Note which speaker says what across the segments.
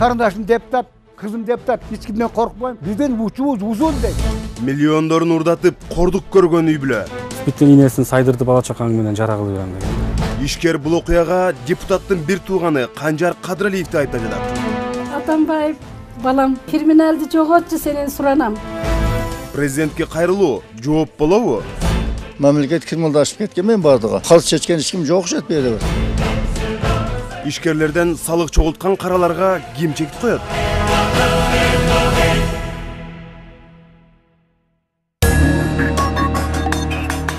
Speaker 1: Karındaşım deputat, kızım deputat, hiç kimden korkmayın. Bizden uçumuz uzun deydi.
Speaker 2: Миллиондорун урдатып, кордук көргөн үй бүлө.
Speaker 3: Биттин инесин сайдырды бала чакаң менен жарагылы берем деген.
Speaker 2: Ишкер бул окуяга депутаттын бир тууганы Канжар Кадыралиевди айта жатат.
Speaker 4: Атамбаев, балам, криминалды жоготчу сенен суранам.
Speaker 2: Президентке кайрылуу жооп болобу?
Speaker 5: Мамлекет кирмалдашып кеткен бардыга. Калыс чечкен эч ким жок окшойт берди.
Speaker 2: Ишкерлерден салык чогулткан караларга ким чек коет?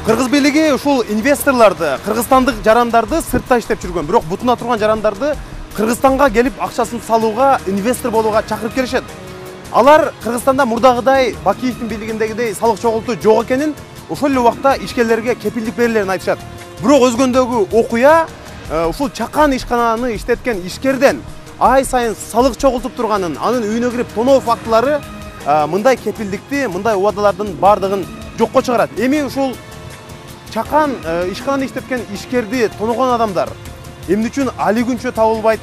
Speaker 2: Кыргыз бийлиги ушул инвесторлорду, кыргызстандык жарандарды сыртта иштеп жүргөн, бирок бутуна турган жарандарды Кыргызстанга келип акчасын салууга, инвестор болууга чакырып келишет. Алар Кыргызстанда мурдагыдай Бакиевдин бийлигиндегидей салык чогултуу жок экенин, ошол эле убакта ишкерлерге кепилдик берилерин айтышат. Бирок өзгөндөгү окуя ушул чакан ишкананы иштеткен ишкерден ай сайын салык чогултуп турганын, анын үйүнө кирип тоноо фактылары мындай кепилдикти, мындай убадалардын бардыгын жокко чыгарат. Эми ушул чакан ишкананы иштеткен ишкерди тоногон адамдар эмне үчүн али күнчө табылбайт?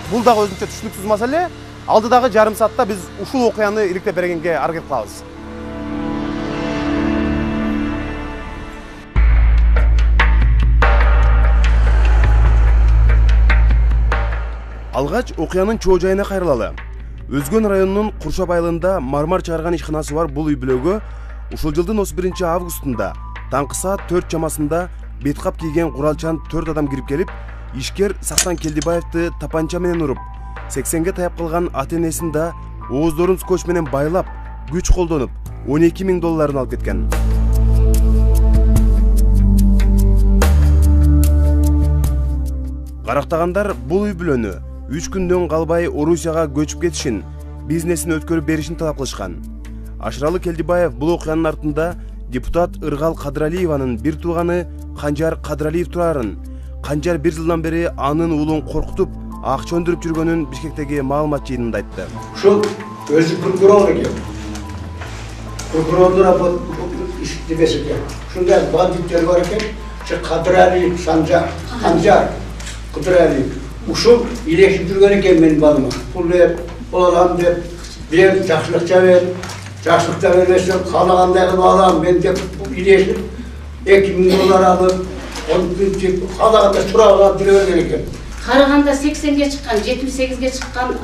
Speaker 2: Бул дагы өзүнчө түшүнүксүз маселе. Алдыдагы жарым саатта биз ушул окуяны иликтеп бергенге аракет кылабыз. Алгач окуянын чоо жайына кайрылалы. Өзгөн районунун Куршап айылында мармар чыгарган ишканасы бар бул үй бүлөгө ушул жылдын 31 августунда таңкы саат 4 чамасында беткап кийген куралчан 4 адам кирип келип, ишкер Сактан Келдибаевди тапанча менен уруп, 80ге таяп калган ата-энесин да ооздорун скотч менен байлап, күч колдонуп, 12 000 долларын алып кеткен. Карактагандар бул үй бүлөнү 3 күндөн калбай Орусияга көчүп кетишин, бизнесин өткөрүп беришин талап кылышкан. Ашыралы Келдибаев бул окуянын артында депутат Ыргал Кадыралиеванын бир тууганы Канжар Кадыралиев турарын, Канжар 1 жылдан бери анын уулун коркутуп, акча өндүрүп жүргөнүн Бишкектеги маалымат жыйынында айтты.
Speaker 6: Ушул өзү прокурор экен. Прокурорлор або иштебесе экен. Ушундай бандиттер бар экен. Кадыралиев Канжар Кадыралиев. Ушул илешип жүргөн экен менин балыма. Пул берип, болалам деп, бир жакшылыкча берип, жакшылыкта бербесем каалагандай кылып алам мен деп илешип 2 000 доллар алып, каалагандай турабы жүре берген экен.
Speaker 7: Караганда 80ге чыккан, 78ге чыккан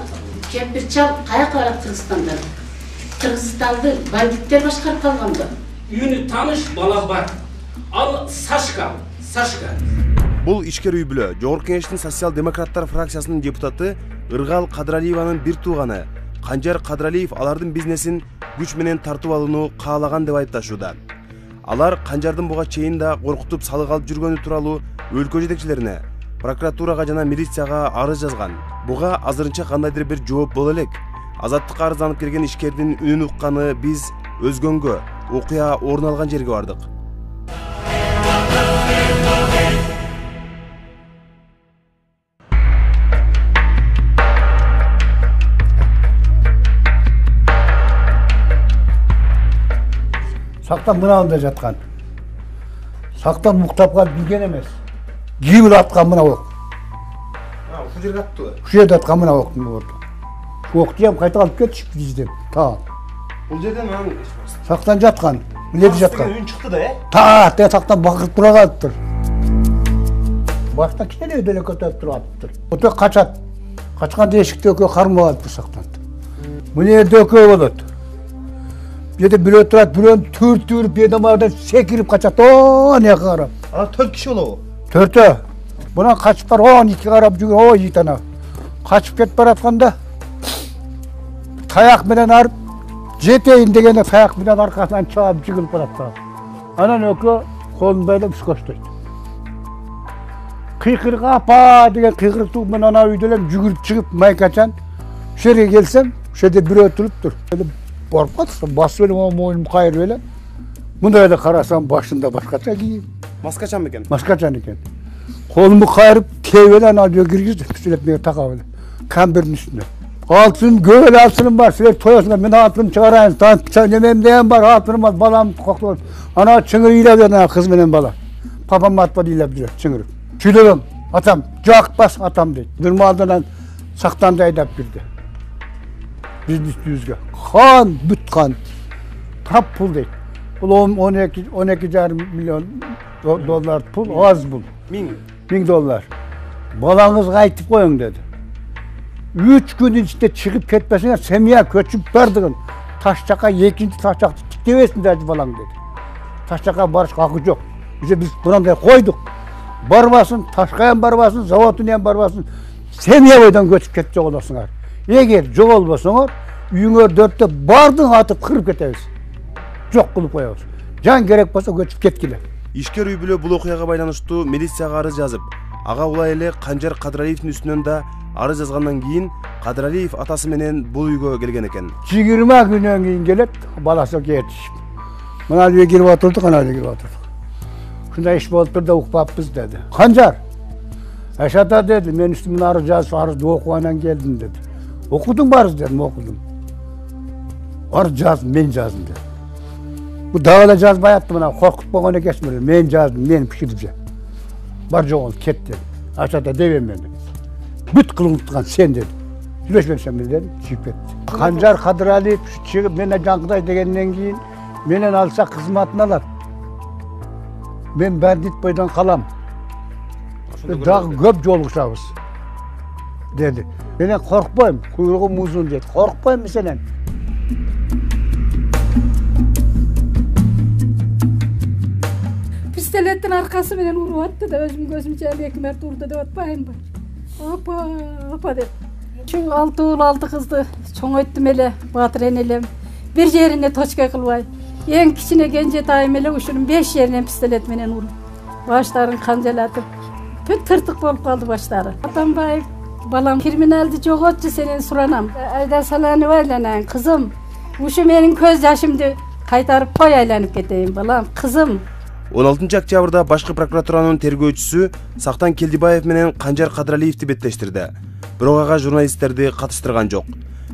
Speaker 7: кемпирчал каяка барат Кыргызстандан? Кыргызстанды бандиттер башкарып калганбы?
Speaker 8: Үйүнү таныш бала бар. Ал Сашка.
Speaker 2: Бул ишкер үй бүлө Жогорку Кеңештин социал-демократтар фракциясынын депутаты Ыргал Кадыралиеванын бир тууганы Канжар Кадыралиев алардын бизнесин күч менен тартып алууну каалаган деп айыпташууда. Алар Канжардын буга чейин да коркутуп салык алып жүргөнү тууралуу өлкө жетекчилерине, прокуратурага жана милицияга арыз жазган. Буга азырынча кандайдыр бир жооп боло элек. Азаттыкка арызданып келген ишкердин үнүн укканы биз Өзгөнгө, окуя орун алган жерге бардык.
Speaker 1: Сактан мынауында жатқан. Сактан муктапка билген эмес. Кийбил аткан мына ок.
Speaker 2: Ушул жерге аттыбы?
Speaker 1: Ушул жерде аткан мына октун болду. Шу окты ham кайта алып кетишип бизден. Та.
Speaker 2: Бул жерден анын
Speaker 1: Сактан жаткан. Биледи жаткан.
Speaker 2: Үн чыкты да,
Speaker 1: Та, сактан бакырып тура калыптыр. Башта келе деле көтөрүп туруптур. Ото качат. Качканда эшикте экөө кармап алыптыр сактан. Мына жерде экөө болот. Бирде бирөө турат, бирөөнү түртүрүп, бедамардан секирип качат. Не карап.
Speaker 2: Ана 4 киши болобу?
Speaker 1: 4. Бунан качып бар, 12 карап жүргөн, ой итана. Качып кетип баратканда таяк менен арып, жетейин дегенде таяк менен аркасынан чаап жигилип барат. Анан экөө колун байлап скочтойт. Кыйкырык апа деген кыйкырыктуу мен ана үйдө элем жүгүрүп чыгып майкачан. Ошо жерге келсем, ошо жерде бирөө туруптур. Барып калсам, басып элем моюнум кайрып элем. Мындай эле карасам башында башкача кийим.
Speaker 2: Маскачан бекен?
Speaker 1: Маскачан экен. Колумду кайрып, кеп эле ана жерге киргизип, силеп мене такап эле. Камбирдин үстүнө. Алтын, көбөл алтыным бар, силер тоесуңар, мен алтын чыгарайын, немем деген бар, алтыным бар, балам коктоп. Ана чыңыр ыйлап ана кыз менен бала. Папам атпады ыйлап жүрөт, чыңыр. Сүйлөгөм, атам, жакпас атам дейт. Нурмалдан Saqtandı aydap girdi. Bizin üstümüzge. Kan, büt kan. Tap pul deydi. Bu 12,5 milyon dolar pul, az pul. 1000 dolar. Balanızga aytıp koyun dedi. 3 gün içinde çıkıp ketmesine Semiye köçüp bardığın. Taşçaka ikinci taşçakta tiklevesin dedi balan dedi. Taşçaka barış hakkı yok. Biz buranda koyduk. Barbasın, Taşkayan barbasın, Zavatuniyen barbasın. Semiye boydan göçüp ketecek olasınlar. Eğer çok olmasınlar, uyuңөр 4'te bardın atıp kırıp ketebiz. Çok kılıp koyabız. Can gerek bolsa göçüp ketkile.
Speaker 2: Ишкер үй бүлө бул окуяга байланыштуу милицияга арыз жазып, ага улай эле Канжар Кадыралиевдин үстүнөн да арыз жазгандан кийин Кадыралиев атасы менен бул үйгө келген экен.
Speaker 1: 20 günden keyin gelip balası yetişip. Bana diye girip oturduk, ana diye girip oturduk. Şunda iş boluptur da ukpapız dedi. Kancar, Eşata dedi, men üstümün arız yazıp arız okuvanan geldim dedi. Okudun barız dedim, okudum. Arız yazdım, men yazdım dedi. Bu davala yazmayattı bana, korkutmağına geçmedi. Men yazdım, men pişireceğim. Barca ol, ket dedi. Eşata devem dedi. Büt kılıntıkan sen dedi. Süreçmem dedim, çıkıp etti. Kancar Kadırali çıkıp mene Cankıday degenden keyin menen alsa kızmatını alar. Men bandit boydan kalam. Daha köp joluşabız dedi. Menen korkpayım, kuyruğum uzun dedi. Korkpayım meselen.
Speaker 4: Pistoletin arkası menen urup attı da özüm gözümce ekmer durdu da atpayım ben. Apa dedi. Şu 6 oğul 6 kızdı. Çoğayttım ele, batır enelem. Bir yerine toçka kılvay. En kiçine gence dayım ele uşunun 5 yerine pistolet menen urup. Başların kancalatıp. Püt tırtık bolup kaldı başları. Atambayım, balam kriminaldi joğotçu senin suranam. Ayda salanı aylanan kızım. Uşu menin köz yaşımdı. Kaytarıp koy aylanıp keteyim balam, kızım.
Speaker 2: 16 октябрда башкы прокуратуранын тергөөчүсү Сактан Келдибаев менен Канжар Кадыралиевди беттештирди. Бирок ага журналисттерди катыштырган жок.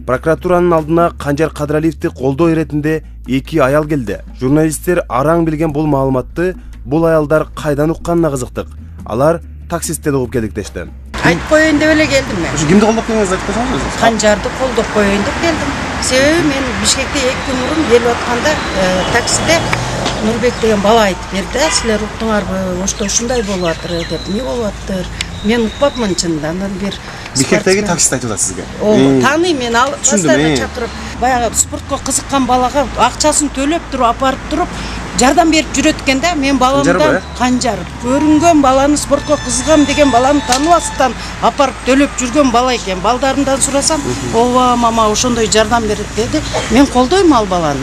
Speaker 2: Прокуратуранын алдына Канжар Кадыралиевди колдоо иретинде 2 аял келди. Журналисттер араң билген бул маалыматты бул аялдар кайдан укканына кызыктык. Алар таксистте угуп келдик дешти.
Speaker 9: Айтып коеюн деп эле келдим мен.
Speaker 2: Ошо кимди колдоп келдиңиз айтып койсоңуз?
Speaker 9: Канжарды колдоп коеюн деп келдим. Себеби мен Бишкекте 2 күн мурун келип атканда таксиде Нурбек деген бала айтып берди, силер уктуңарбы, ошто ушундай болуп атыр деп. Эмне болуп атыр? Мен укпапмын чындан. Бир
Speaker 2: Бишкектеги таксист айтып атат сизге.
Speaker 9: Тааныйм мен, ал постоянно чакырып, баягы спортко кызыккан балага акчасын төлөп туруп апарып туруп жардам берип жүрөт экен да. Мен баламдан Канжар көрүнгөн баланы спортко кызыгам деген баланы тааныбастан апарып төлөп жүргөн бала экен. Балдарымдан сурасам, ооба мама ошондой жардам берет деди. Мен колдойм ал баланы.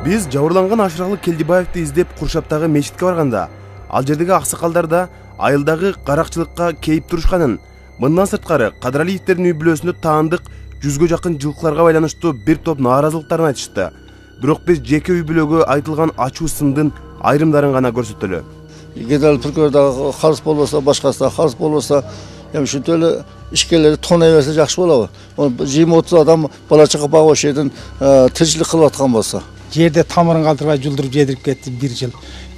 Speaker 2: Биз жабырланган Ашыралы Келдибаевди издеп Куршаптагы мечитке барганда, ал жердеги аксакалдар да айылдагы каракчылыкка кейип турушканын, мындан сырткары Кадыралиевдердин үй бүлөсүндө таандык 100гө жакын жылкыларга байланыштуу бир топ нааразылыктарын айтышты. Бирок биз жеке үй бүлөгө айтылган ачуу сындын айрымдарын гана көрсөтөлү.
Speaker 5: Генерал прокурордагы карыз болбосо, башкасында карыз болбосо, эми ушинтип эле ишкерлерди тонай берсе жакшы болобу? 20-30 адам бала чака багып ошол жерден тиричилик кылып аткан болсо.
Speaker 10: Жерде тамырын калтырбай жылдырып жедирип кетти 1 жыл.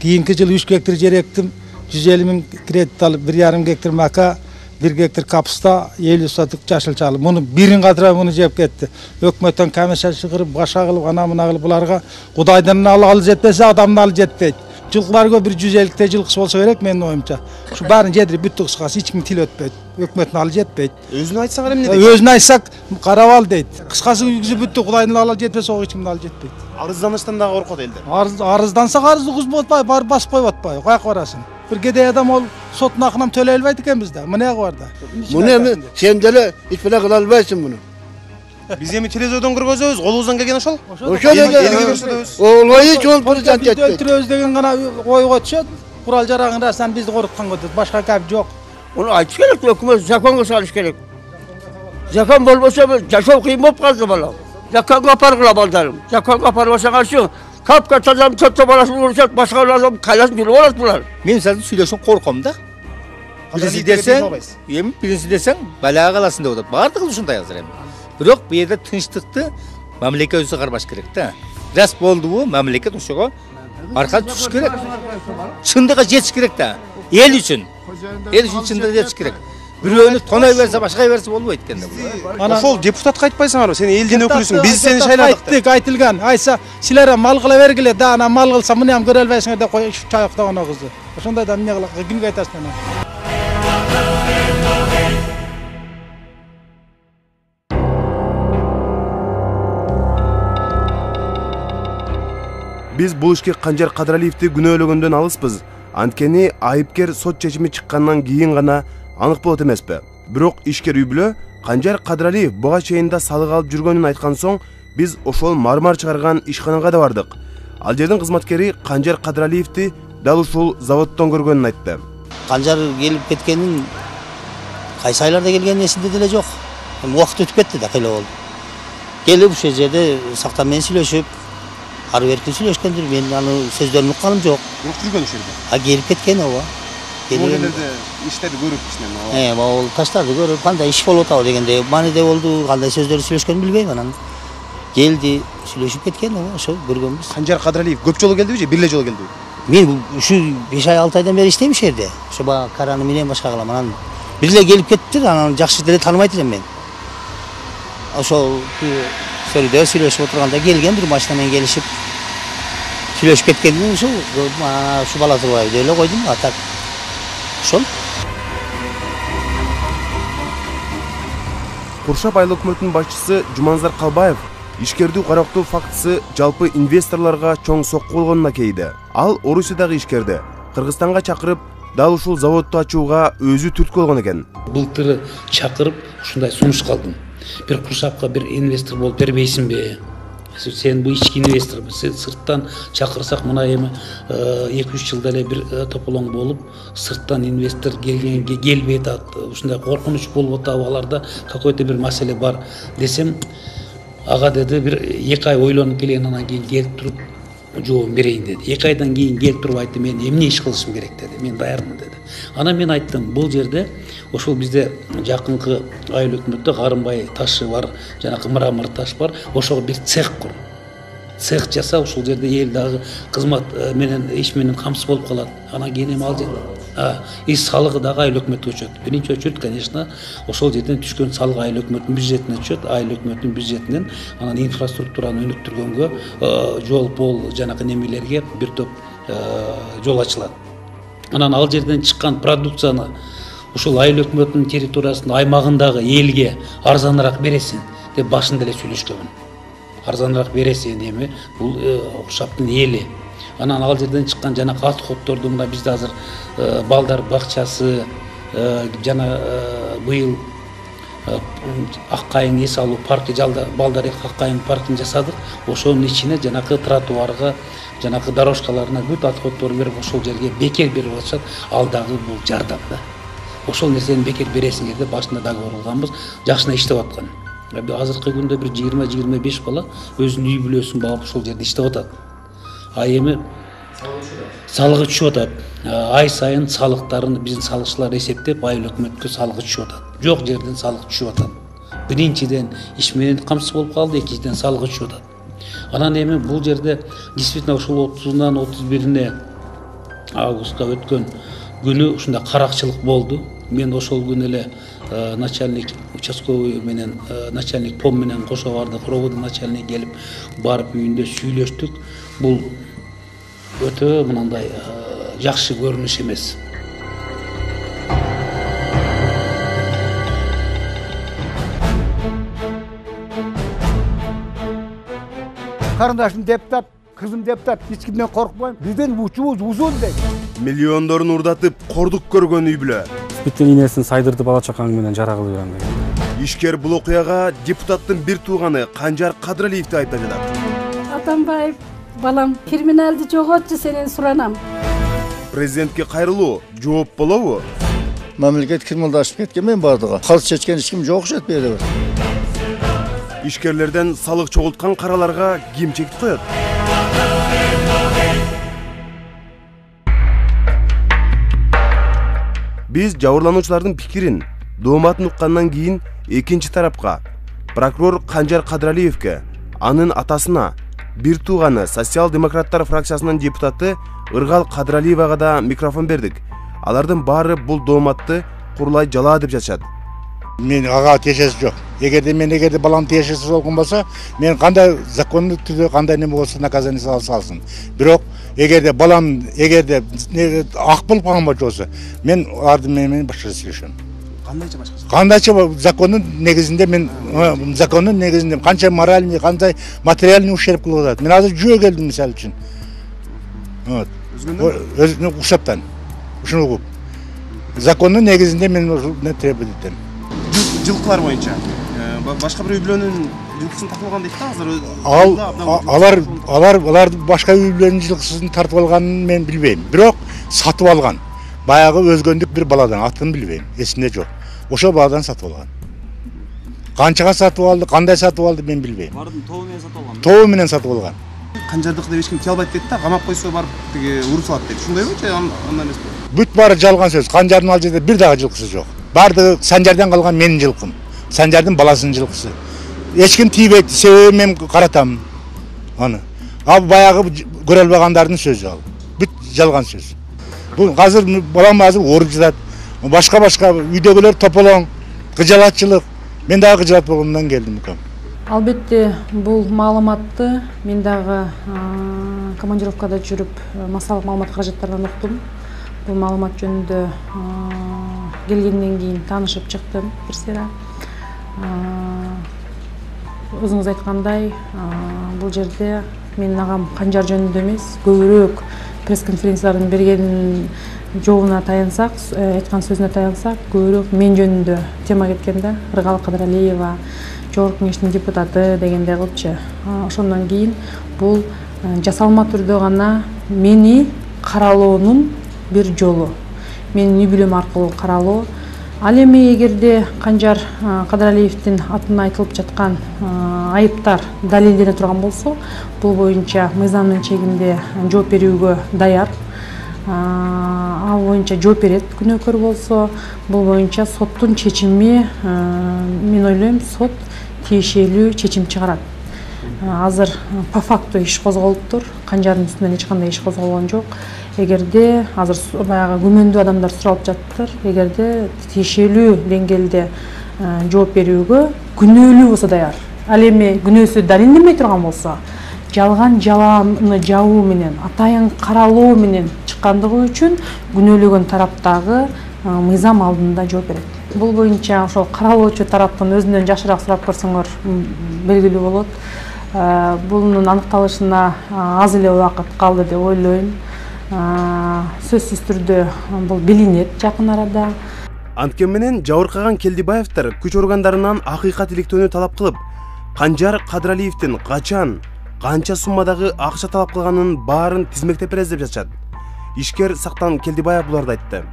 Speaker 10: Кийинки жылы 3 гектар жер эктим. 150 миң кредит алып 1,5 гектар мака, 1 гектар капуста, 50 соток жашыл чалып. Муну бирин калтырбай муну жеп кетти. Өкмөттөн комиссия чыгарып, баша кылып, ана мына кылып буларга Кудайдан алы жетпесе адамдан алы жетпейт. Жылкыларга bir 150 жылкысы болсо керек менин оюмча. Ушу баарын жедирип бүттү кыскасы, эч ким тил өтпөйт. Өкмөттүн алы жетпейт.
Speaker 2: Өзүн айтсаң эмне дейт?
Speaker 10: Өзүн айтсак карап ал дейт. Кыскасы үйгүзүп бүттү, Кудайдын алы жетпесе эч кимдин алы жетпейт.
Speaker 2: Арызданыштан дагы коркот элдер.
Speaker 10: Арызданса арызды кузуп атпай, бар басып коюп атпай. Каяка барасың? Bir кедей адам ол сотун акынан төлөй албайт экен бизде. Мына бар да.
Speaker 11: Муну эми сен деле эч бир кыла албайсың муну.
Speaker 2: Биз эми телевизордон көргөзөбүз, колубуздан келген ошол.
Speaker 11: Ошол эле. Олой чоң президент этти.
Speaker 10: Өлтүрөбүз деген гана ойго түшөт. Курал жарагын расынан бизди коруткан көтөт. Башка кап жок.
Speaker 11: Onu айтыш керек, өкмөт законго салыш керек. Закон болбосо жашоо кыйын болуп калды бала. Законго апаргыла балдарым. Законго апарбаса каршы капка тазам көтө баласын урушат, башкалардан кайласын жүрүп алат булар.
Speaker 12: Мен сазды сүйлөшүп корком да. Биринчи десең, балага каласың деп атат. Бардыгы ушундай азыр эми. Бирок бу жерде тынчтыкты мамлекет өзү кармаш керек да. Рас болды bu memleket ошого арқа түсіш керек. Шындығы жетіш керек та. Ел үшін шындығы жетіш керек. Біреуіні тонай берсе, башқа берсе болмайды екен.
Speaker 2: Ошол депутатқа айтпайсың ары, сен елден өкілісің, біз сені шайладық.
Speaker 10: Айттық, айтылған. Айса, силер мал қыла бергіле, да ана мал қылса, міне ам көрелбейсіңер де қой чайықта ана қызды. Ошондай да не қылақ, күнге айтасың.
Speaker 2: Biz бұл ішке Қанжар Қадыралиевті күнөөлөгөндөн алыспыз. Анткени айыпкер сот чечими чыккандан кийин гана анык болот эмеспи. Бирок ишкер үй бүлө Қанжар Қадыралиев буга чейинде салык алып жүргөнүн айткан соң биз ошол мармар чыгарган ишканага да бардык. Ал жердин кызматкери Қанжар Қадыралиевти дал ушул заводдон көргөнүн айтты.
Speaker 13: Қанжар келип кеткенин кайсы айларда келгенин эсимде деле жок. Убакыт өтүп кетти да кыйла болду. Келип ушул жерде сактан менен сүйлөшүп, ары берки сүйлөшкөндүр. Мен аны сөздөрүн укканым жок.
Speaker 2: Бирок жүргөн ушерде.
Speaker 13: Келип кеткен ооба.
Speaker 2: Келгенде иштерди көрүп ичинен.
Speaker 13: Ол таштарды көрүп, кандай иш болуп атабы дегенде, мааниде болду, кандай сөздөрдү сүйлөшкөнүн билбейм анан. Келди, сүйлөшүп кеткен, ошо көргөнбүз.
Speaker 2: Қанжар Қадыралиев көп жолу келдиби же бир эле жолу келдиби?
Speaker 13: Мен ушу 5 ай 6 айдан бери иштейм ушул жерде. Ошо бага караны менен башка кылам. Анан бир эле келип кетти, анан жакшы деле тааныбайт элем мен. Ошол сөрүдө сүйлөшүп отурганда келген бир машина менен келишип сүйлөшүп кеткенден ушу бала турбайбы деп эле койдум. А так ошол.
Speaker 2: Куршап айыл өкмөтүнүн башчысы Жуманзар Калбаев ишкерди карактоо фактысы жалпы инвесторлорго чоң сокку болгонуна кейди. Ал Орусиядагы ишкерди Кыргызстанга чакырып, дал ушул заводду ачууга өзү түрткү болгон экен.
Speaker 8: Былтыр чакырып, ушундай сунуш калдым. Бир Куршапка бир инвестор болуп бербейсиңби? Сен bu ички инвестор, сырттан чакырсак мына эми 2-3 жылда эле бир тополоң болуп, сырттан инвестор келгенге келбей атат. Ушундай коркунуч болуп атабы, аларда какой-то бир маселе бар десем, ага деди, бир 2 ай ойлонуп келген, анан кийин келип туруп жообун берейин деди. 2 айдан кийин келип туруп айтты, мен эмне иш кылышым керек деди. Мен даярмын деди. Анан мен айттым, бул жерде ошол бизде жакынкы айыл өкмөттө Карымбай ташы бар, жанакы мрамор таш бар. Ошого бир цех кур. Цех жаса, ушул жерде эл дагы кызмат менен иш менен камсыз болуп калат. Анан кийин эми ал жерде салыгы дагы айыл өкмөткө өчөт. Биринчи өчөт, конечно, ошол жерден түшкөн салык айыл өкмөттүн бюджетине өчөт. Айыл өкмөттүн бюджетинен анан инфраструктураны өнүктүргөнгө, жол, пол, жанакы немелерге бир топ жол ачылат. Анан ал жерден чыккан продукцияны ушул айыл өкмөтүнүн территориясында, аймагындагы элге арзаныраак бересиң деп башында эле сүйлөшкөнмүн. Арзаныраак бересиң эми бул Куршаптын эли. Анан ал жерден чыккан жана отходдорду мына бизде азыр балдар бакчасы жана быйыл Аккайын эс алуу паркы жалда балдар Аккайын паркын жасадык. Ошонун ичине жанакы тротуарга, жанакы дорожкаларына бүт отходдор берип, ошол жерге бекер берип атышат. Ал дагы бул жардам да. Ошол нерсени бекер бересиңер деп башында договор кылганбыз, жакшына иштеп аткан. Азыркы күндө бир 20-25 бала өзүнүн үй бүлөсүн багып ошол жерде иштеп атат. А эми салыгы түшүп атат. Ай сайын салыктарын биздин салыкчылар эсептеп, айыл өкмөткө салыгы түшүп атат. Жок жерден салык түшүп атат. Биринчиден иш менен камсыз болуп калды, экинчиден салыгы түшүп атат. Анан эми бул жерде действительно ушул 30-нан 31-ине августка өткөн күнү ушундай каракчылык болду. Мен ошол күнү эле начальник участковый менен начальник пом менен кошо бардык, проводный начальник келип барып үйүндө сүйлөштүк. Бул өтө мындай жакшы көрүнүш эмес.
Speaker 1: Карындашым депутат, кызым депутат, эч кимден коркпойм. Биздин учубуз узун дейт.
Speaker 2: Миллиондорун урдатып, кордук көргөн үй бүлө.
Speaker 3: Биттен инесин сайдырды бала чакаң менен жарагылып жүрөм деген.
Speaker 2: Ишкер бул окуяга депутаттын бир тууганы Қанжар Қадыралиевди айта жатат.
Speaker 4: Атамбаев, балам, криминалды жоготчу, сенен суранам.
Speaker 2: Президентке кайрылуу жооп болобу?
Speaker 5: Мамлекет криминалдашып кеткен мен бардыгы. Калыс чечкен эч ким жок жет берди.
Speaker 2: Ишкерлерден салык чогулткан караларга ким чекит коет? Биз жабырлануучулардын пикирин, дооматын уккандан кийин экинчи тарапка, прокурор Қанжар Қадыралиевке, анын атасына, бир тууганы социал-демократтар фракциясынын депутаты Ыргал Кадралиевага да микрофон бердик. Алардын баары бул дооматты курулай жалаа деп жатышат.
Speaker 14: Мен ага тиешеси жок. Эгерде балам тиешеси болгон болсо, мен кандай закондуу түрдө кандай неме болсо наказание салсын. Бирок балам ак болуп калган болсо, мен арды менен башка сүйлөшөм. Кандайча закондун негизинде мен канча моральный, канча материальный ущерб кылып атат. Мен азыр жөө келдим мисалы үчүн. Вот. Өзүнө укшаптан. Ушуну угуп. Закондун негизинде мен не требовать этем.
Speaker 2: Жылкылар боюнча башка бир үй бүлөнүн жылкысын тартып алган дейт
Speaker 14: азыр. Алар башка үй бүлөнүн жылкысын тартып алганын мен билбейм. Бирок сатып алган. Баягы өзгөндүк бир баладан атын билбейм. Эсимде жок. Ошо баладан сатып алган. Канчага сатып алды, кандай сатып алды мен билбейм.
Speaker 2: Бардын тобу менен сатып алган.
Speaker 14: Тобу менен сатып алган.
Speaker 2: Канжардык деп эч ким тие албайт дейт да, камап койсо барып тиги уруп салат дейт. Ушундайбы же андай эмеспи?
Speaker 14: Бүт баары жалган сөз. Канжардын ал жерде бир дагы жылкысы жок. Бардыгы Санжардан калган менин жылкым. Санжардын баласынын жылкысы. Эч ким тийбейт, себеби мен каратам аны. Ал баягы көрө албагандардын сөзү ал. Бүт жалган сөз. Бул азыр балам ооруп жатат. Башка үйдөгүлөр тополоң, кыжалатчылык. Мен дагы кыжалат болгондон келдим укам.
Speaker 15: Албетте бул маалыматты мен дагы командировкада жүрүп массалык маалымат каражаттарынан уктум. Бул маалымат жөнүндө келгенден кийин таанышып чыктым бир сыйра. Өзүңүз айткандай, бул жерде менин агам Канжар жөнүндө эмес, көбүрөөк пресс-конференциялардын берген жообуна таянсак, айткан сөзүнө таянсак, көбүрөөк мен жөнүндө тема кеткен да. Ыргал Кадралиева, Жогорку Кеңештин депутаты дегендей кылыпчы. Ошондон кийин бул жасалма түрдө гана мени каралоонун бир жолу. Менин үй бүлөм аркылуу каралоо. Ал эми эгерде Канжар Кадралиевдин атына айтылып жаткан айыптар далилдене турган болсо, бул боюнча мыйзамдын чегинде жооп берүүгө даяр. Ал боюнча жооп берет күнөөкөр болсо, бул боюнча соттун чечими, мен ойлойм, сот тиешелүү чечим чыгарат. Азыр по факту иш козголуптур. Канжардын үстүнөн эч кандай иш козголгон жок. Эгерде азыр баягы күмөндүү адамдар суралып жатыптыр. Эгерде тиешелүү деңгээлде жооп берүүгө күнөөлүү болсо даяр. Ал эми күнөөсү далилденбей турган болсо, жалган жалааны жабуу менен, атайын каралоо менен чыккандыгы үчүн күнөөлөгөн тараптагы мыйзам алдында жооп берет. Бул боюнча ошол каралоочу тараптын өзүнөн жакшыраак сурап көрсөңөр белгилүү болот. Бунун аныкталышына аз эле убакыт калды деп ойлойм. Сөзсүз түрдө бул билинет жакын арада.
Speaker 2: Анткени менен жабыркаган Келдибаевдер күч органдарынан акыйкат иликтөөнү талап кылып, Канжар Кадралиевдин качан, канча суммадагы акча талап кылганын баарын тизмектеп беребиз деп жатышат. Ишкер Сактан Келдибаев буларды айтты.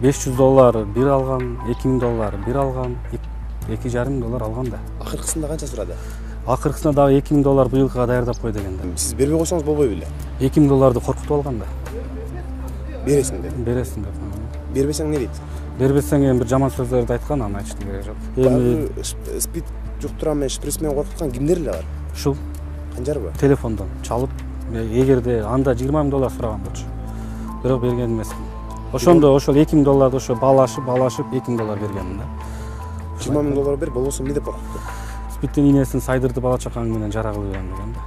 Speaker 3: $500 бир алган, $2000 бир алган, $2,5 алган да.
Speaker 2: Акыркысында канча сурады?
Speaker 3: Акыркысында дагы $2000 быйылкыга даярдап кой деген да.
Speaker 2: Сиз бербей койсоңуз болбой беле?
Speaker 3: $2000 коркутуп алган да.
Speaker 2: Бересиң деп.
Speaker 3: Бересиң деп.
Speaker 2: Бербесең не дейт?
Speaker 3: Бербесең эми бир жаман сөздөрдү айткан, аны айтыштын кереги жок.
Speaker 2: Эми спид жуктурам мен шприц менен коркуткан кимдер эле бар?
Speaker 3: Ушул
Speaker 2: Канжарбы?
Speaker 3: Телефондон чалып, эгерде анда $20,000 сураган болчу. Бирок берген эмесмин. Ошондо ошол $2000 ошо балашып $2,000 бергенмин да.
Speaker 2: $20,000 бер, болбосо эмне деп коркутту?
Speaker 3: Спидтин инесин сайдырды бала чакаң менен жара кылып берем деген да.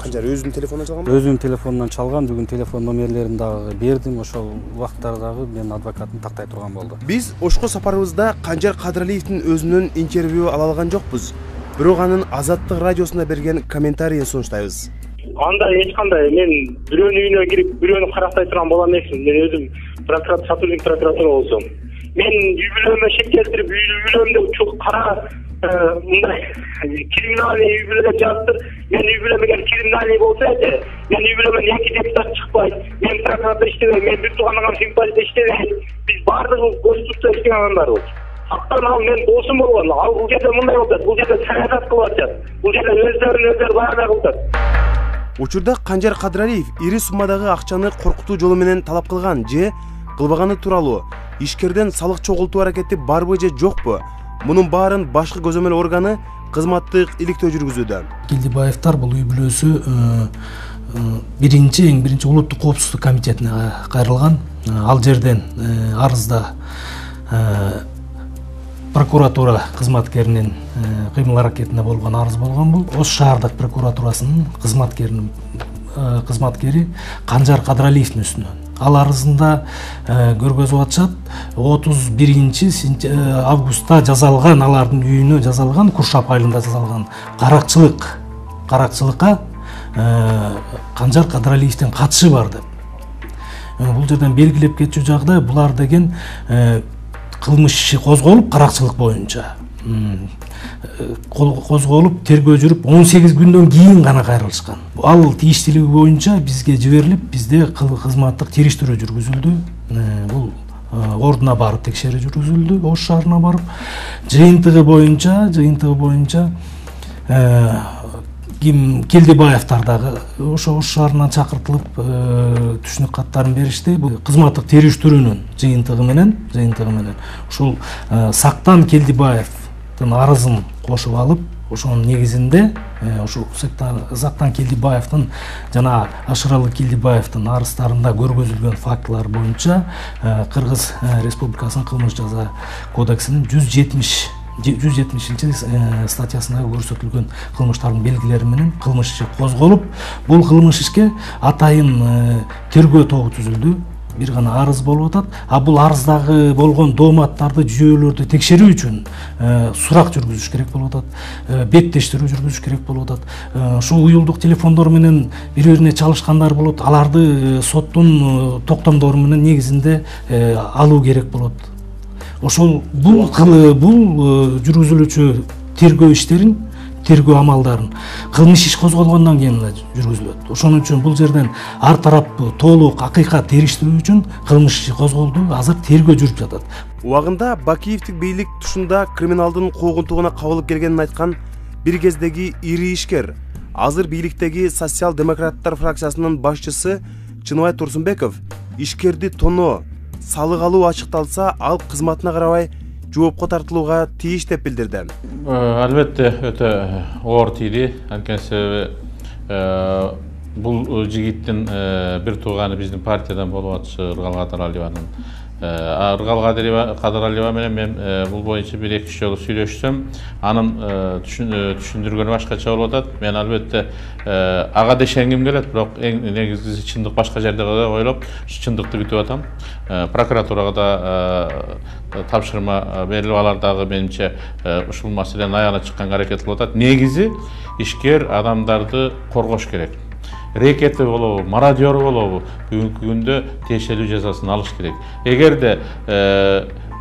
Speaker 2: Канжар өзүнүн телефонунан чалганбы?
Speaker 3: Өзүнүн телефонунан чалган, бүгүн телефон номерлерин дагы бердим. Ошол убакыттардагы менин адвокатым тактай турган болду.
Speaker 2: Биз ошко сапарыбызда Канжар Кадралиевдин өзүнүн интервью ала алган жокпуз. Бирок анын Азаттык радиосуна берген комментарийин сунуштайбыз.
Speaker 16: Анда эч кандай мен бирөөнүн үйүнө кирип, бирөөнү карактай турган бала эмесмин. Мен өзүм сотрудник прокуратура болсом. Мен үй бүлөмө шек келтирип, үй бүлөмдө чок кара мындай криминалный үй бүлө жатыр. Мен үй бүлөм эгер криминалный болсо эти, мен үй бүлөмөн 2 депутат чыкпайт. Мен прокуратура иштебейм, мен бир тууган симпатия иштебейм. Биз баардыгыбыз конституция иштеген адамдарбыз. Аттан ал мен досум болгон. Ал бул жерде мындай болот, бул жерде саясат кылып атат. Бул жерде өздөрүн баяндай кылып атат.
Speaker 2: Учурда Канжар Кадралиев ири суммадагы акчаны коркутуу жолу менен талап кылган же кылбаганы тууралуу ишкерден салык чогултуу аракети барбы же жокпу? Мунун баарын башкы көзөмөл органы кызматтык иликтөө жүргүзүүдө.
Speaker 17: Келдибаевтар бул үй бүлөсү эң биринчи улуттук коопсуздук комитетине кайрылган. Ал жерден арызда прокуратура кызматкеринин кыймыл аракетине болгон арыз болгон. Бул Ош шаардык прокуратурасынын кызматкери Канжар Кадыралиевдин үстүнөн. Ал арызында көргөзүп атышат, 31 августта жазалган, алардын үйүнө жазалган, Куршап айылында жазалган каракчылыкка Канжар Кадыралиевдин катышы бар деп. Бул жерден белгилеп кетчү жагдай, булар деген кылмыш иши козголуп, каракчылык боюнча козголуп, тергөө жүрүп, 18 күндөн кийин гана кайрылышкан. Ал тийиштүүлүгү боюнча бизге жиберилип, бизде кызматтык териштирүү жүргүзүлдү. Бул ордуна барып текшерүү жүргүзүлдү, Ош шаарына барып. Жыйынтыгы боюнча Келдибаевтар дагы ошо Ош шаарына чакыртылып, түшүнүк каттарын беришти. Бул кызматтык териштирүүнүн жыйынтыгы менен ушул Сактан Келдибаевдин арызын кошуп алып, ошонун негизинде ушул Сактан Келдибаевдин жана Ашыралы Келдибаевдин арыздарында көргөзүлгөн фактылар боюнча Кыргыз Республикасынын кылмыш жаза кодексинин 170 статьясында көрсөтүлгөн кылмыштардын белгилери менен кылмыш иши козголуп, бул кылмыш ишке атайын тергөө тобу түзүлдү. Бир гана арыз болуп атат. Бул арыздагы болгон дооматтарды, жүйөлөрдү текшерүү үчүн сурак жүргүзүш керек болуп атат, беттештирүү жүргүзүш керек болуп атат. Ушул уюлдук телефондор менен бири-бирине чалышкандар болот. Аларды соттун токтомдору менен негизинде алуу керек болот. Ошол бул жүргүзүлүүчү тергөө иштерин, тергөө амалдарын кылмыш иш козголгондон кийин жүргүзүлөт. Ошон үчүн бул жерден ар тарап толук акыйкат териштирүү үчүн кылмыш иши козголду, азыр тергөө жүрүп жатат.
Speaker 2: Убагында Бакиевдик бийлик тушунда криминалдын куугунтугуна кабылып келгенин айткан бир кездеги ири ишкер, азыр бийликтеги социал-демократтар фракциясынын башчысы Чыныбай Турсунбеков ишкерди тоноо, салык алуу ачыкталса, ал кызматына карабай жоопко тартылууга тийиш деп билдирди.
Speaker 18: Албетте өтө оор тийди. Анткени себеби бул жигиттин бир тууганы биздин партиядан болуп атышы Ыргал Кадыралиеванын. Ыргал Кадыралиева менен мен бул боюнча 1-2 жолу сүйлөшсөм, анын түшүндүргөнү башкача болуп атат. Мен албетте ага дешенгим келет, бирок эң негизгиси чындык башка жерде ойлоп, чындыкты күтүп атам. Прокуратурага да тапшырма берилип, алар дагы менимче ушул маселенин аягына чыкканга аракет кылып атат. Негизи ишкер адамдарды коргош керек. Рекети болобу, мародер болобу, бүгүнкү күндө тиешелүү жазасын алыш керек. Эгерде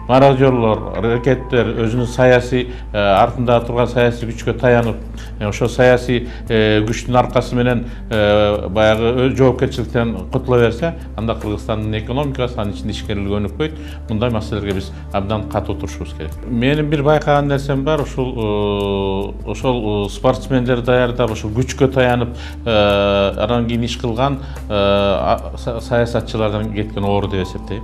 Speaker 18: мародерлор, рекеттер өзүнүн саясий артында турган саясий күчкө таянып, ошо саясий күчтүн аркасы менен баягы жоопкерчиликтен кутула берсе, анда Кыргызстандын экономикасы, анын ичинде ишкерлик өнүкпөйт. Мындай маселелерге биз абдан катуу турушубуз керек. Менин бир байкаган нерсем бар, ошол спортсмендер даярдап, ошол күчкө таянып, анан кийин иш кылган саясатчылардан кеткен оор деп эсептейм.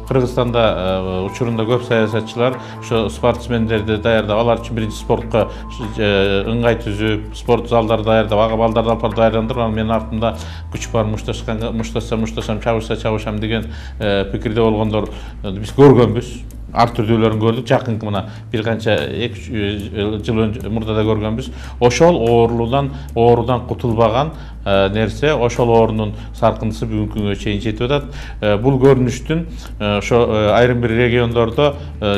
Speaker 18: Кыргызстанда учурунда көп саясатчылар ошо спортсмендерди даярдап, алар үчүн биринчи спортко ыңгай түзүп, спорт залдарды даярдап, ага балдарды алып барып даярдандырып, анан менин артымда күч бар, мушташсам, чабышам деген пикирде болгондор биз көргөнбүз. Ар түрдүүлөрүн көрдүк, жакынкы мына бир канча 2 жыл мурда да көргөнбүз. Ошол оорудан кутулбаган нерсе, ошол оорунун саркындысы бүгүнкү күнгө чейин жетип атат. Бул көрүнүштүн ошо айрым бир региондордо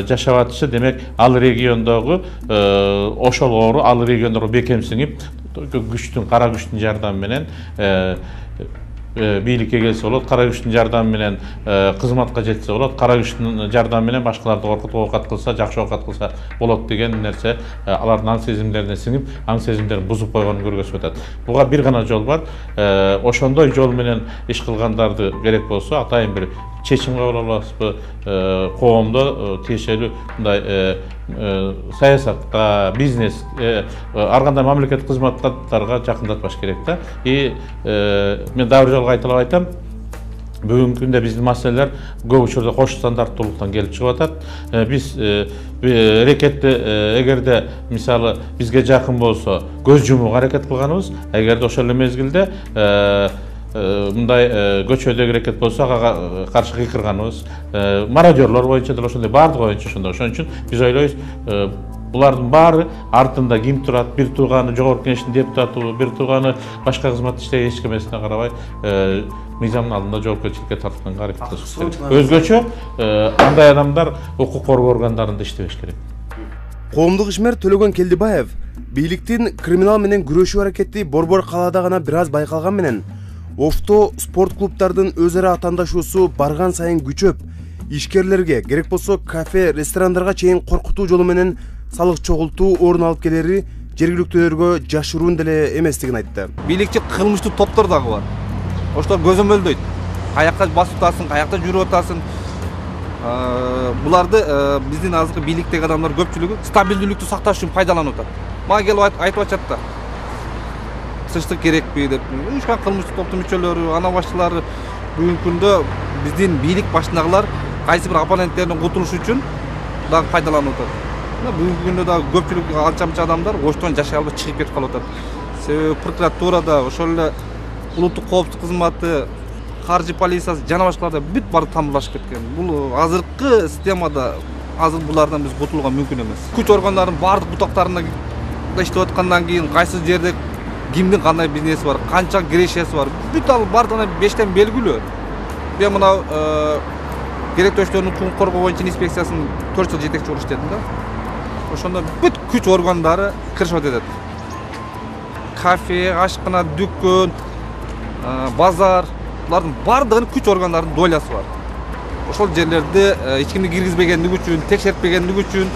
Speaker 18: жашап атышы, демек ал региондогу ошол оору ал региондорго бекем сиңип, кара күчтүн жардамы менен бийликке келсе болот, кара күчтүн жардамы менен кызматка жетсе болот, кара күчтүн жардамы менен башкаларды коркутуп оокат кылса, жакшы оокат кылса болот деген нерсе алардын аң сезимдерине сиңип, аң сезимдерин бузуп койгонун көргөзүп атат. Буга бир гана жол бар. Ошондой жол менен иш кылгандарды керек болсо, атайын бир чечим кабыл алабызбы, коомдо тиешелүү мындай саясатка, бизнес, ар кандай мамлекеттик кызматтарга жакындатпаш керек да. Мен дагы бир жолу кайталап айтам, Бүгүнкү күндө биздин маселелер көп учурда кош стандарттуулуктан келип чыгып атат. Биз аракетти эгерде мисалы бизге жакын болсо көз жумууга аракет кылганбыз. Эгерде ошол эле мезгилде мындай көчөдөгү аракет болсо ага каршы кыйкырганбыз. Мародерлор боюнча деле ошондой баардыгы боюнча ошондой. Ошон үчүн биз ойлойбуз, булардын баары артында ким турат, бир тууганы жогорку кеңештин депутаты, бир тууганы башка кызмат иштеген эч кимесине карабай мыйзамдын алдында жоопкерчиликке тартылганга аракет кылыш керек. Өзгөчө андай адамдар укук коргоо органдарында иштебеш керек.
Speaker 2: Коомдук ишмер Төлөгөн Келдибаев бийликтин криминал менен күрөшүү аракети Борбор калаада гана бир аз байкалган менен Ошто спорт клубтардын өз ара атаандашуусу барган сайын күчөп, ишкерлерге керек болсо кафе, ресторандарга чейин коркутуу жолу менен салык чогултуу орун алып келери жергиликтүүлөргө жашыруун деле эместигин айтты.
Speaker 19: Бийликчи кылмыштуу топтор дагы бар. Ошто көзөмөлдөйт. Каякка басып атасың, каякта жүрүп атасың. Буларды биздин азыркы бийликтеги адамдар көпчүлүгү стабилдүүлүктү сакташ үчүн пайдаланып атат. Мага келип айтып атат да. Сыштык керекпи деп. Ушкан кылмыштык топтун мүчөлөрү, ана башчылары бүгүнкү күндө биздин бийлик башындагылар кайсы бир оппоненттерден кутулуш үчүн дагы пайдаланып атат. Бүгүнкү күндө дагы көпчүлүк анча-мынча адамдар Оштон жашай албай чыгып кетип калып атат. Себеби прокуратурада, ошол эле улуттук коопсуздук кызматы, каржы полициясы жана башкаларда бүт баары тамырлашып кеткен. Бул азыркы системада азыр булардан биз кутулууга мүмкүн эмес. Күч органдарынын баардык бутактарында иштеп аткандан кийин кайсы жерде кимдин кандай бизнеси бар, канча кирешеси бар, бүт ал баардыгына бештен белгилүү. Мен мына керектөштөрдүн укугун коргоо боюнча инспекциясынын 4 жыл жетекчи болуп иштедим да. Ошондо бүт күч органдары киришип атат. Кафе, ашкана, дүкөн, базар, булардын баардыгынын күч органдарынын долясы бар. Ошол жерлерде эч кимди киргизбегендиги үчүн, текшертпегендиги үчүн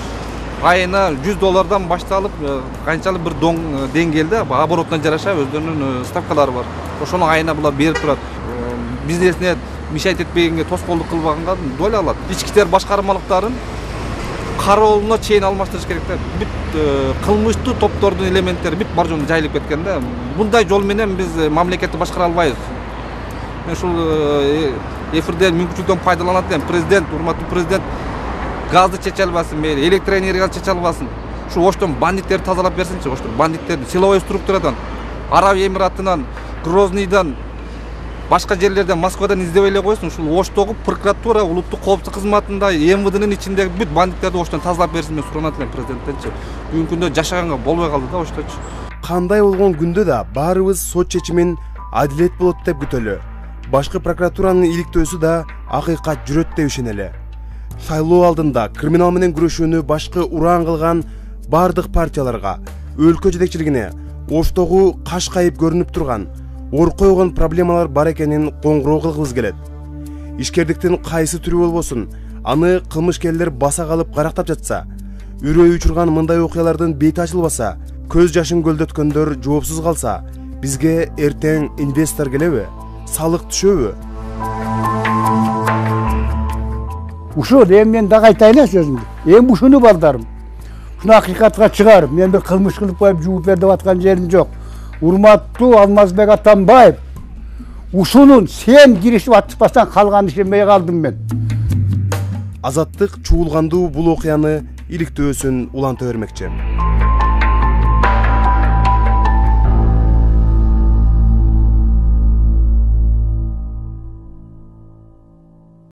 Speaker 19: айына $100 башталып, канчалык бир деңгээлде оборотуна жараша өздөрүнүн ставкалары бар. Ошону айына булар берип турат. Бизнесине мешайт этпегенге, тоскоолдук кылбаганга доля алат. Ички иштер башкармалыктарын кароолуна чейин алмаштырыш керек да. Бүт кылмыштуу топтордун элементтери бүт бар жолу жайылып кеткен да. Мындай жол менен биз мамлекетти башкара албайбыз. Мен ушул эфирде мүмкүнчүлүктөн пайдаланат элем. Президент, урматтуу президент, газды чече албасын, мейли электроэнергияны чече албасын. Ушу Оштон бандиттерди тазалап берсинчи, Оштон бандиттерди силовой структурадан, Араб Эмиратынан, Грозныйдан, башка жерлерден, Москвадан издебей эле койсун. Ушул Оштогу прокуратура, улуттук коопсуздук кызматында, МВДнын ичиндеги бүт бандиттерди Оштон тазалап берсин мен суранат элем президенттенчи. Бүгүнкү күндө жашаганга болбой калды да Ошточу.
Speaker 2: Кандай болгон күндө да баарыбыз сот чечимин адилет болот деп күтөлү. Башкы прокуратуранын иликтөөсү да акыйкат жүрөт деп ишенели. Шайлоо алдында криминал менен күрөшүүнү башкы ураан кылган бардык партияларга, өлкө жетекчилигине Оштогу каш кайып көрүнүп турган, ор койгон проблемалар бар экенин коңгуроо кылгыбыз келет. Ишкердиктин кайсы түрү болбосун, аны кылмышкерлер баса калып карактап жатса, үрөй учурган мындай окуялардын бети ачылбаса, көз жашын көлдөткөндөр жоопсуз калса, бизге эртең инвестор келеби, салык түшөбү?
Speaker 1: Ушул эми мен дагы айтайын сөзүмдү. Эми ушуну балдарым. Шуну акыйкатка чыгарып, мен бир кылмыш кылып коюп жууп бер деп аткан жерим жок. Урматтуу Алмазбек Атамбаев, ушунун сен киришип атпастан калган ишенбей калдым мен.
Speaker 2: Азаттык чуулгандуу бул окуяны иликтөөсүн уланта бермекчи.